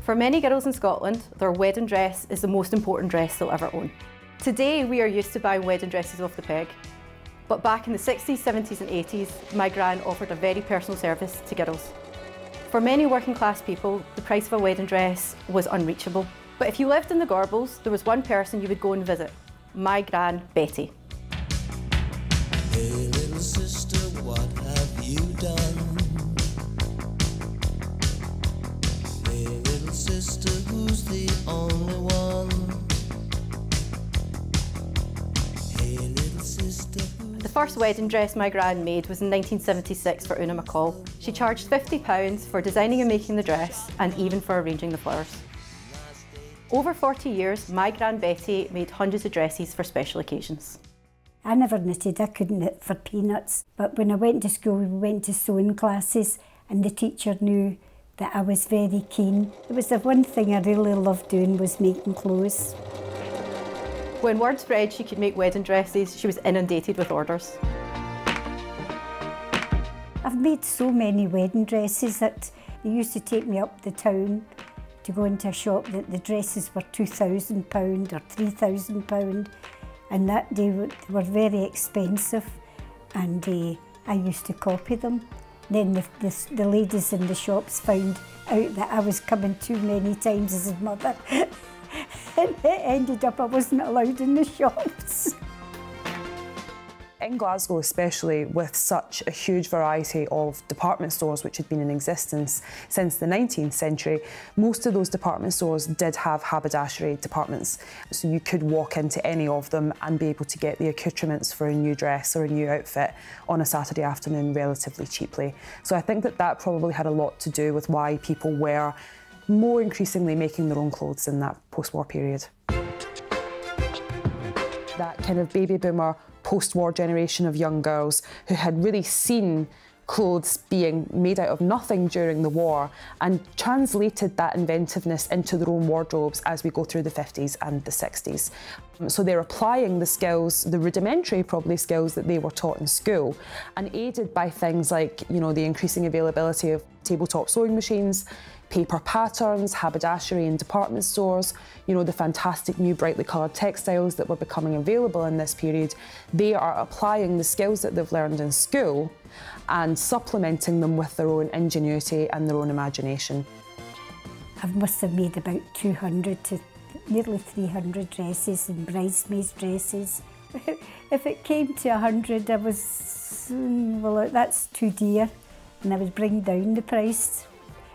For many girls in Scotland, their wedding dress is the most important dress they'll ever own. Today, we are used to buying wedding dresses off the peg. But back in the 60s, 70s and 80s, my gran offered a very personal service to girls. For many working class people, the price of a wedding dress was unreachable. But if you lived in the Gorbals, there was one person you would go and visit, my gran Betty. Hey little sister, what have you done? Hey little sister, who's the only one? Hey little sister. The first wedding dress my gran made was in 1976 for Una McCall. She charged £50 for designing and making the dress, and even for arranging the flowers. Over 40 years, my gran Betty made hundreds of dresses for special occasions. I never knitted, I couldn't knit for peanuts. But when I went to school, we went to sewing classes, and the teacher knew that I was very keen. It was the one thing I really loved doing, was making clothes. When word spread she could make wedding dresses, she was inundated with orders. I've made so many wedding dresses that they used to take me up the town to go into a shop that the dresses were £2,000 or £3,000, and that day they were very expensive, and I used to copy them. Then the ladies in the shops found out that I was coming too many times as a mother, and it ended up I wasn't allowed in the shops. In Glasgow especially, with such a huge variety of department stores which had been in existence since the 19th century, most of those department stores did have haberdashery departments. So you could walk into any of them and be able to get the accoutrements for a new dress or a new outfit on a Saturday afternoon relatively cheaply. So I think that that probably had a lot to do with why people were more increasingly making their own clothes in that post-war period. That kind of baby boomer post-war generation of young girls who had really seen clothes being made out of nothing during the war and translated that inventiveness into their own wardrobes as we go through the 50s and the 60s. So they're applying the skills, the rudimentary probably skills that they were taught in school, and aided by things like, you know, the increasing availability of tabletop sewing machines, paper patterns, haberdashery in department stores, you know, the fantastic new brightly coloured textiles that were becoming available in this period. They are applying the skills that they've learned in school and supplementing them with their own ingenuity and their own imagination. I must have made about 200 to nearly 300 dresses and bridesmaids' dresses. If it came to 100, I was, well, that's too dear, and I would bring down the price.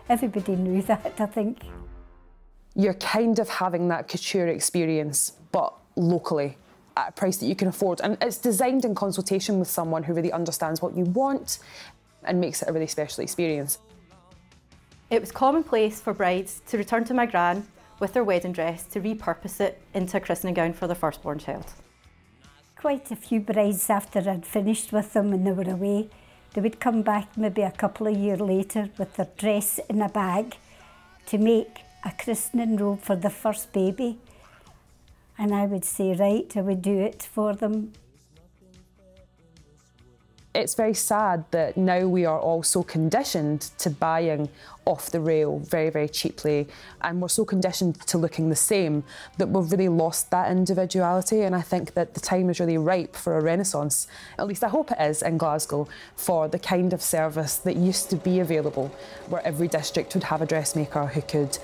Everybody knew that, I think. You're kind of having that couture experience, but locally, at a price that you can afford. And it's designed in consultation with someone who really understands what you want and makes it a really special experience. It was commonplace for brides to return to my gran with their wedding dress to repurpose it into a christening gown for their firstborn child. Quite a few brides, after I'd finished with them and they were away, they would come back maybe a couple of years later with their dress in a bag to make a christening robe for the first baby. And I would say, right, I would do it for them. It's very sad that now we are all so conditioned to buying off the rail very, very cheaply, and we're so conditioned to looking the same that we've really lost that individuality. And I think that the time is really ripe for a renaissance, at least I hope it is in Glasgow, for the kind of service that used to be available, where every district would have a dressmaker who could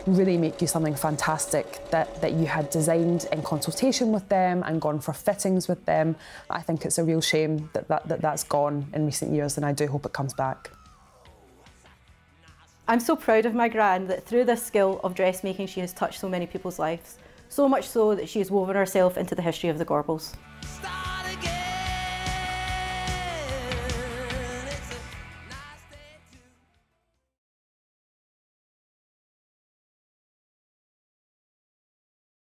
really make you something fantastic that you had designed in consultation with them and gone for fittings with them. I think it's a real shame that's gone in recent years, and I do hope it comes back. I'm so proud of my gran that through this skill of dressmaking she has touched so many people's lives, so much so that she has woven herself into the history of the Gorbals.